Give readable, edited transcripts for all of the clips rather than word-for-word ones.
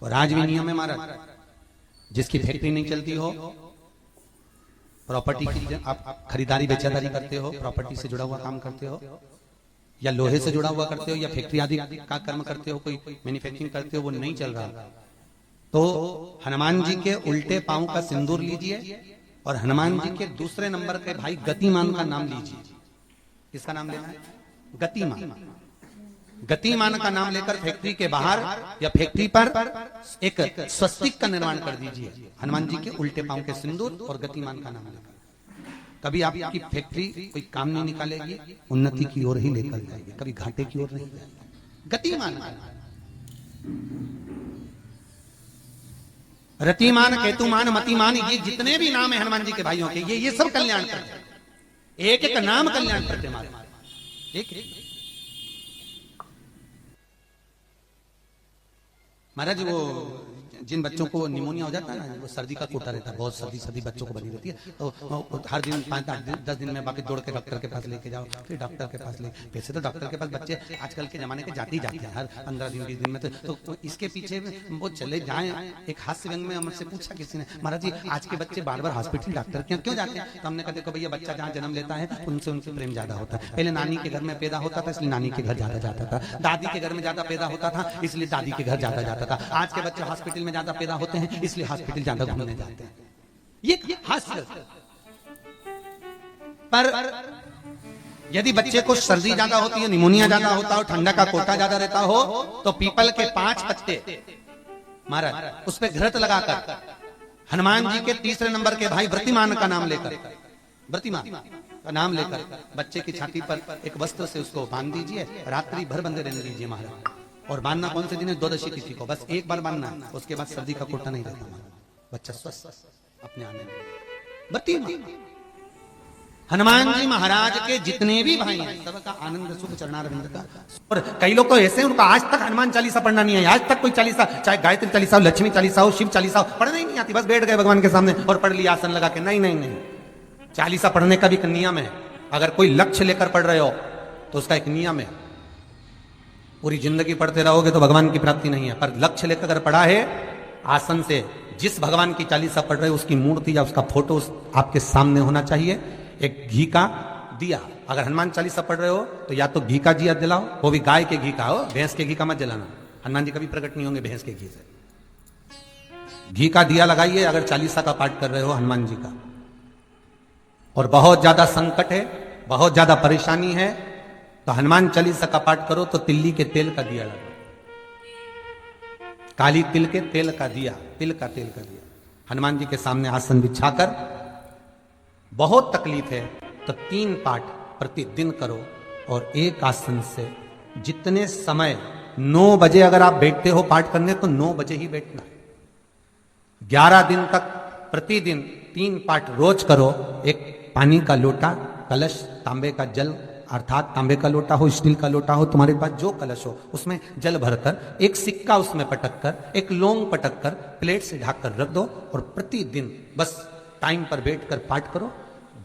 और आज भी नियम है महाराज, जिसकी फैक्ट्री नहीं चलती हो, प्रॉपर्टी की आप खरीदारी बेचादारी करते हो, प्रॉपर्टी से जुड़ा हुआ काम करते हो, या लोहे से जुड़ा हुआ करते हो, या फैक्ट्री आदि का कर्म करते हो, कोई मैन्युफैक्चरिंग करते हो, वो नहीं चल रहा, तो हनुमान जी के उल्टे पांव का सिंदूर लीजिए और हनुमान जी के दूसरे नंबर के भाई गतिमान का नाम लीजिए। किसका नाम लेना है? गतिमान। गतिमान का नाम लेकर फैक्ट्री के बाहर या फैक्ट्री पर एक स्वस्तिक का निर्माण कर दीजिए, हनुमान जी के उल्टे पांव के सिंदूर और गतिमान का नाम लेकर। कभी आपकी फैक्ट्री कोई काम नहीं निकालेगी, उन्नति की ओर ही लेकर जाएगी, कभी घाटे की ओर नहीं जाएगी। गतिमान, रतिमान, केतुमान, मतिमान, ये जितने भी नाम है हनुमान जी के भाइयों के, ये सब कल्याण करते हैं। एक एक नाम कल्याण करते हैं। एक महाराज वो जिन बच्चों को निमोनिया हो जाता है ना, वो सर्दी का कोटा रहता है, बहुत सर्दी बच्चों को बनी रहती है, तो हर दिन 5-8 दिन 10 दिन में वापस दौड़ के डॉक्टर के पास लेके जाओ, फिर डॉक्टर के पास ले। वैसे तो डॉक्टर के पास बच्चे आजकल के जमाने के जाते ही जाते हैं हर 15 दिन 20 दिन में, तो इसके पीछे वो चले जाए। एक हास्य व्यंग में हमसे पूछा किसी ने, महाराज जी आज के बच्चे बार बार हॉस्पिटल डॉक्टर क्यों जाते हैं? तो हमने कहा देखो भैया, बच्चा जहाँ जन्म लेता है उनसे प्रेम ज्यादा होता है। पहले नानी के घर में पैदा होता था इसलिए नानी के घर ज्यादा जाता था, दादी के घर में ज्यादा पैदा होता था इसलिए दादी के घर ज्यादा जाता था। आज के बच्चे हॉस्पिटल में ज्यादा पैदा होते हैं इसलिए हॉस्पिटल ज्यादा घूमने जाते हैं। ये हास्य। पर यदि बच्चे को सर्दी ज्यादा होती है, निमोनिया ज्यादा होता हो, ठंडा का कोटा ज्यादा रहता हो, तो पीपल के 5 पत्ते महाराज उस पर घृत लगाकर हनुमान जी के तीसरे नंबर के भाई व्रतिमान का नाम लेकर, व्रतिमान का नाम लेकर बच्चे की छाती पर एक वस्त्र से उसको बांध दीजिए, रात्रि भर बंधे रहने दीजिए महाराज। और बांधना कौन से दिन है? द्वादशी तिथि को, बस एक बार बांधना, उसके बाद सर्दी का कोटा नहीं रहता, बच्चा स्वस्थ अपने आने में। हनुमान जी महाराज के जितने भी भाई हैं सबका आनंद सुख चरणारविंद का। और कई लोग तो ऐसे हैं उनका आज तक हनुमान चालीसा पढ़ना नहीं है, आज तक कोई चालीसा, चाहे गायत्री चालीसा हो, लक्ष्मी चालीसा हो, शिव चालीसा हो, पढ़ना ही नहीं आती, बस बैठ गए भगवान के सामने और पढ़ लिया आसन लगा के। नहीं नहीं नहीं, चालीसा पढ़ने का भी एक नियम है। अगर कोई लक्ष्य लेकर पढ़ रहे हो तो उसका एक नियम है। पूरी जिंदगी पढ़ते रहोगे तो भगवान की प्राप्ति नहीं है, पर लक्ष्य लेकर अगर पढ़ा है आसन से, जिस भगवान की चालीसा पढ़ रहे हो उसकी मूर्ति या उसका फोटो आपके सामने होना चाहिए। एक घी का दिया, अगर हनुमान चालीसा पढ़ रहे हो तो या तो घी का दिया जलाओ, वो भी गाय के घी का हो, भैंस के घी का मत जलाना, हनुमान जी कभी प्रकट नहीं होंगे भैंस के घी से। घी का दिया लगाइए अगर चालीसा का पाठ कर रहे हो हनुमान जी का। और बहुत ज्यादा संकट है, बहुत ज्यादा परेशानी है, तो हनुमान चालीसा का पाठ करो तो तिल्ली के तेल का दिया लगाओ, काली तिल के तेल का दिया, तिल का तेल का दिया हनुमान जी के सामने आसन बिछाकर। बहुत तकलीफ है तो 3 पाठ प्रतिदिन करो, और एक आसन से जितने समय 9 बजे अगर आप बैठते हो पाठ करने तो 9 बजे ही बैठना है। 11 दिन तक प्रतिदिन 3 पाठ रोज करो। एक पानी का लोटा, कलश, तांबे का जल अर्थात तांबे का लोटा हो, स्टील का लोटा हो, तुम्हारे पास जो कलश हो उसमें जल भरकर, एक सिक्का उसमें पटक कर, एक लौंग पटक कर प्लेट से ढक कर रख दो, और प्रतिदिन बस टाइम पर बैठकर पाठ करो।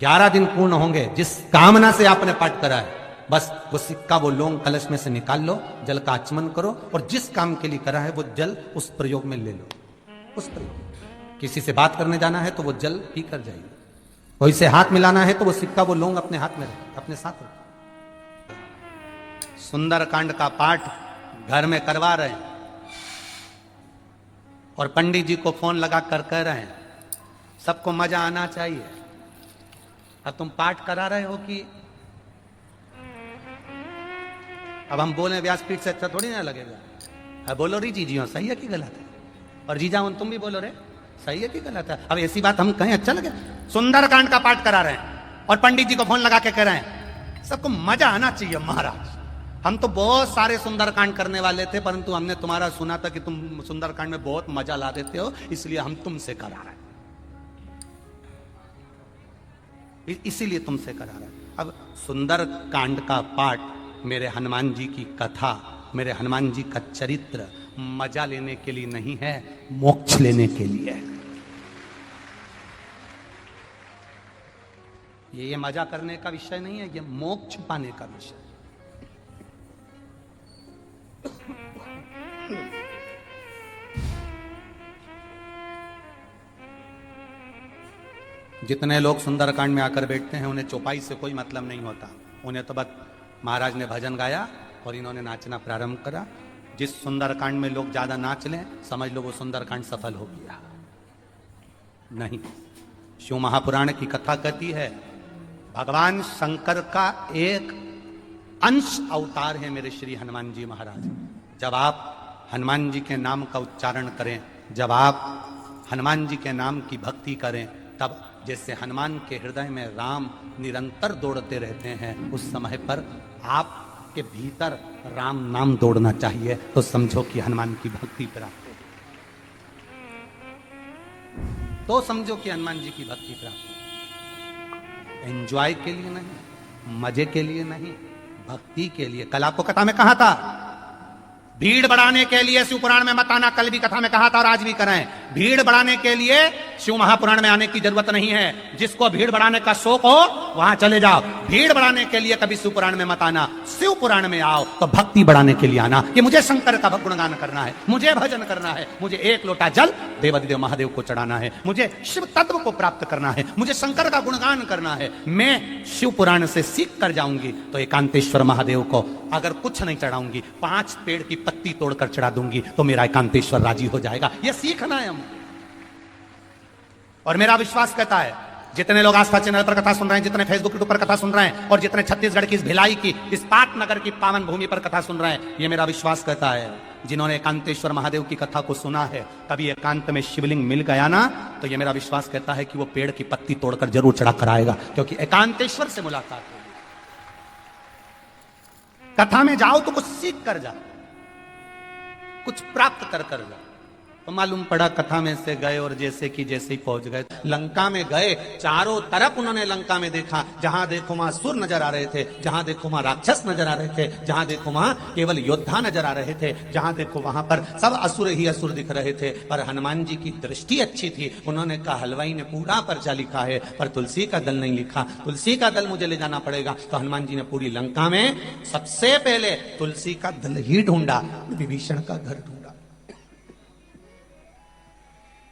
11 दिन पूर्ण होंगे, जिस कामना से आपने पाठ करा है बस वो सिक्का, वो लौंग कलश में से निकाल लो, जल का आचमन करो, और जिस काम के लिए करा है वो जल उस प्रयोग में ले लो। उस प्रयोग, किसी से बात करने जाना है तो वो जल पी कर जाइए, कोई से हाथ मिलाना है तो वो सिक्का, वो लौंग अपने हाथ में रखो, अपने साथ रखो। सुंदरकांड का पाठ घर में करवा रहे हैं और पंडित जी को फोन लगा कर कह रहे हैं सबको मजा आना चाहिए। अब तुम पाठ करा रहे हो कि अब हम बोले व्यासपीठ से अच्छा थोड़ी ना लगेगा। अब बोलो री जीजियो सही है कि गलत है, और जीजा तुम भी बोलो रे सही है कि गलत है। अब ऐसी बात हम कहें अच्छा लगे? सुंदरकांड का पाठ करा रहे हैं और पंडित जी को फोन लगा के कह रहे हैं सबको मजा आना चाहिए। महाराज हम तो बहुत सारे सुंदरकांड करने वाले थे, परंतु हमने तुम्हारा सुना था कि तुम सुंदरकांड में बहुत मजा ला देते हो, इसलिए हम तुमसे करा रहे हैं, इसीलिए तुमसे करा रहे हैं। अब सुंदरकांड का पाठ मेरे हनुमान जी की कथा, मेरे हनुमान जी का चरित्र मजा लेने के लिए नहीं है, मोक्ष लेने के लिए है। ये मजा करने का विषय नहीं है, ये मोक्ष पाने का विषय है। जितने लोग सुंदरकांड में आकर बैठते हैं उन्हें चौपाई से कोई मतलब नहीं होता, उन्हें तो बस महाराज ने भजन गाया और इन्होंने नाचना प्रारंभ करा। जिस सुंदरकांड में लोग ज्यादा नाच लें समझ लो वो सुंदरकांड सफल हो गया। नहीं, शिव महापुराण की कथा कहती है भगवान शंकर का एक अंश अवतार है मेरे श्री हनुमान जी महाराज। जब आप हनुमान जी के नाम का उच्चारण करें, जब आप हनुमान जी के नाम की भक्ति करें, तब जैसे हनुमान के हृदय में राम निरंतर दौड़ते रहते हैं, उस समय पर आपके भीतर राम नाम दौड़ना चाहिए, तो समझो कि हनुमान की भक्ति प्राप्त हो, तो समझो कि हनुमान जी की भक्ति प्राप्त हो। एंजॉय के लिए नहीं, मजे के लिए नहीं, भक्ति के लिए। कल आपको कथा में कहा था भीड़ बढ़ाने के लिए शिव पुराण में मत आना, कल भी कथा में कहा था और आज भी कराएं। भीड़ बढ़ाने के लिए शिव महापुराण में आने की जरूरत नहीं है। जिसको भीड़ बढ़ाने का शौक हो वहां चले जाओ। भीड़ बढ़ाने के लिए कभी शिव पुराण में मत आना, शिव पुराण में आओ तो भक्ति बढ़ाने के लिए आना कि मुझे शंकर का गुणगान करना है, मुझे भजन करना है, मुझे एक लोटा जल देवाधिदेव महादेव को चढ़ाना है, मुझे शिव तत्व को प्राप्त करना है, मुझे शंकर का गुणगान करना है। मैं शिव पुराण से सीख कर जाऊंगी तो एकांतेश्वर महादेव को अगर कुछ नहीं चढ़ाऊंगी, 5 पेड़ की पत्ती तोड़कर चढ़ा दूंगी तो मेरा एकांतेश्वर राजी हो जाएगा। यह सीखना है हम। और मेरा विश्वास कहता है जितने लोग आस्था चैनल पर कथा सुन रहे हैं, जितने फेसबुक पर कथा सुन रहे हैं और जितने छत्तीसगढ़ की इस भिलाई की इस पाटनगर की पावन भूमि पर कथा सुन रहे हैं, ये मेरा विश्वास कहता है जिन्होंने एकांतेश्वर महादेव की कथा को सुना है, कभी एकांत में शिवलिंग मिल गया ना, तो ये मेरा विश्वास कहता है कि वो पेड़ की पत्ती तोड़कर जरूर चढ़ा कर आएगा, क्योंकि एकांतेश्वर से मुलाकात होगी। कथा में जाओ तो कुछ सीख कर जाओ, कुछ प्राप्त कर कर जाओ। तो मालूम पड़ा कथा में से गए और जैसे कि जैसे ही पहुंच गए लंका में गए, चारों तरफ उन्होंने लंका में देखा, जहां देखो वहां असुर नजर आ रहे थे, जहां देखो वहां राक्षस नजर आ रहे थे, जहां देखो वहां केवल योद्धा नजर आ रहे थे, जहां देखो वहां पर सब असुर ही असुर दिख रहे थे। पर हनुमान जी की दृष्टि अच्छी थी, उन्होंने कहा हलवाई ने पूरा पर्चा लिखा है पर तुलसी का दल नहीं लिखा, तुलसी का दल मुझे ले जाना पड़ेगा। तो हनुमान जी ने पूरी लंका में सबसे पहले तुलसी का दल ही ढूंढा, विभीषण का घर ढूंढा,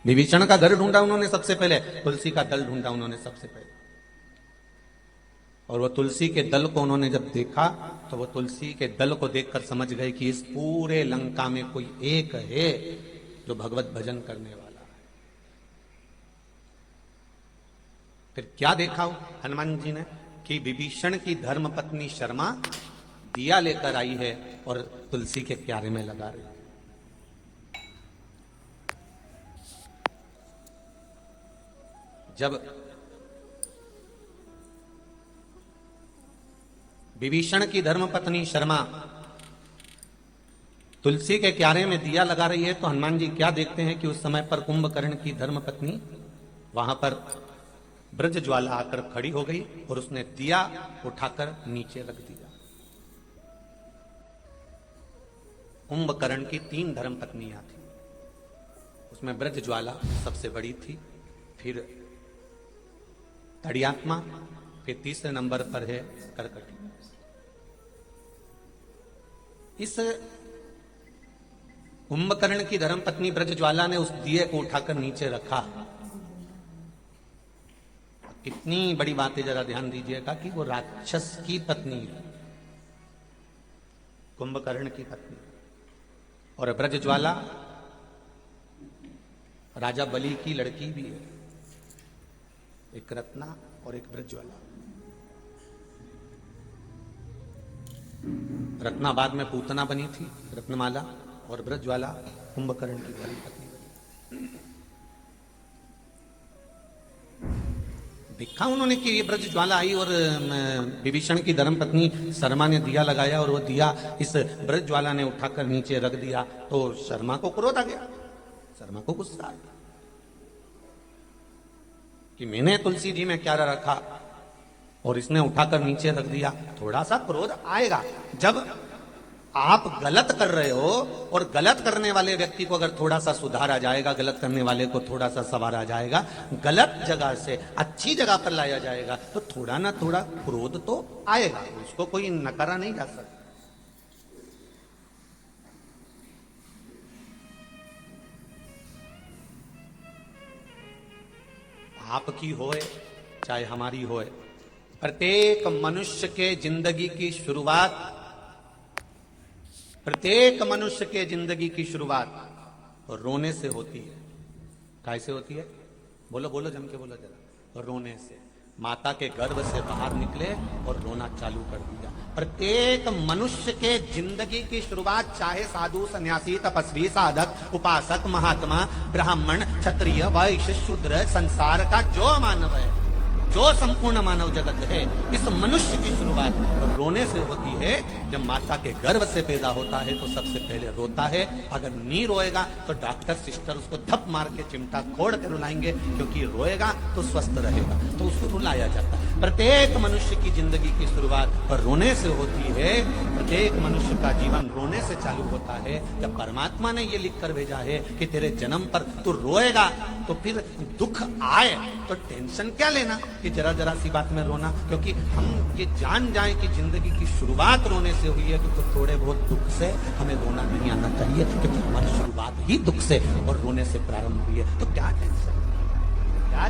विभीषण का घर ढूंढा उन्होंने सबसे पहले, तुलसी का दल ढूंढा उन्होंने सबसे पहले। और वो तुलसी के दल को उन्होंने जब देखा तो वो तुलसी के दल को देखकर समझ गए कि इस पूरे लंका में कोई एक है जो भगवत भजन करने वाला है। फिर क्या देखा हनुमान जी ने कि विभीषण की धर्म पत्नी शर्मा दिया लेकर आई है और तुलसी के क्यारे में लगा रही है। जब विभीषण की धर्मपत्नी शर्मा तुलसी के क्यारे में दिया लगा रही है तो हनुमान जी क्या देखते हैं कि उस समय पर कुंभकर्ण की धर्मपत्नी वहां पर ब्रज ज्वाला आकर खड़ी हो गई और उसने दिया उठाकर नीचे रख दिया। कुंभकर्ण की 3 धर्मपत्नियां थी, उसमें ब्रज ज्वाला सबसे बड़ी थी, फिर तड़ियात्मा, फिर तीसरे नंबर पर है करकटी। इस कुंभकर्ण की धर्मपत्नी ब्रज ज्वाला ने उस दिए को उठाकर नीचे रखा। कितनी बड़ी बात है, जरा ध्यान दीजिएगा कि वो राक्षस की पत्नी है, कुंभकर्ण की पत्नी, और ब्रज ज्वाला राजा बलि की लड़की भी है, एक रत्ना और एक ब्रजज्वाला। रत्ना बाद में पूतना बनी थी, रत्नमाला, और ब्रजज्वाला कुंभकर्ण की पहली पत्नी बनी। देखा उन्होंने कि ये ब्रजज्वाला आई और विभीषण की धर्मपत्नी शर्मा ने दिया लगाया और वो दिया इस ब्रजज्वाला ने उठाकर नीचे रख दिया, तो शर्मा को क्रोध आ गया, शर्मा को गुस्सा आ गया कि मैंने तुलसी जी में क्या रखा और इसने उठाकर नीचे रख दिया। थोड़ा सा क्रोध आएगा जब आप गलत कर रहे हो और गलत करने वाले व्यक्ति को अगर थोड़ा सा सुधारा जाएगा, गलत करने वाले को थोड़ा सा संवारा जाएगा, गलत जगह से अच्छी जगह पर लाया जाएगा, तो थोड़ा ना थोड़ा क्रोध तो आएगा, उसको कोई नकारा नहीं जा सकता। आपकी होए चाहे हमारी होए, प्रत्येक मनुष्य के जिंदगी की शुरुआत, प्रत्येक मनुष्य के जिंदगी की शुरुआत रोने से होती है। कैसे होती है? बोलो बोलो, जम के बोलो जरा। रोने से। माता के गर्भ से बाहर निकले और रोना चालू कर दिया। प्रत्येक मनुष्य के जिंदगी की शुरुआत, चाहे साधु, सन्यासी, तपस्वी, साधक, उपासक, महात्मा, ब्राह्मण, क्षत्रिय, वैश्य, शूद्र, संसार का जो मानव है, जो संपूर्ण मानव जगत है, इस मनुष्य की शुरुआत रोने से होती है। जब माता के गर्भ से पैदा होता है तो सबसे पहले रोता है। अगर नहीं रोएगा तो डॉक्टर सिस्टर उसको धप मार के चिमटा खोड़ के रुलाएंगे, क्योंकि रोएगा तो स्वस्थ रहेगा, तो उसको रुलाया जाता है। प्रत्येक मनुष्य की जिंदगी की शुरुआत रोने से होती है। प्रत्येक मनुष्य का जीवन रोने से चालू होता है। जब परमात्मा ने ये लिख कर भेजा है कि तेरे जन्म पर तू रोएगा, तो फिर दुख आए तो टेंशन क्या लेना कि जरा जरा सी बात में रोना। क्योंकि हम ये जान जाए कि जिंदगी की शुरुआत रोने से हुई है, तो थोड़े बहुत दुख से हमें रोना नहीं आना चाहिए, क्योंकि हमारी शुरुआत ही दुख से और रोने से प्रारंभ हुई है। तो क्या टेंशन, क्या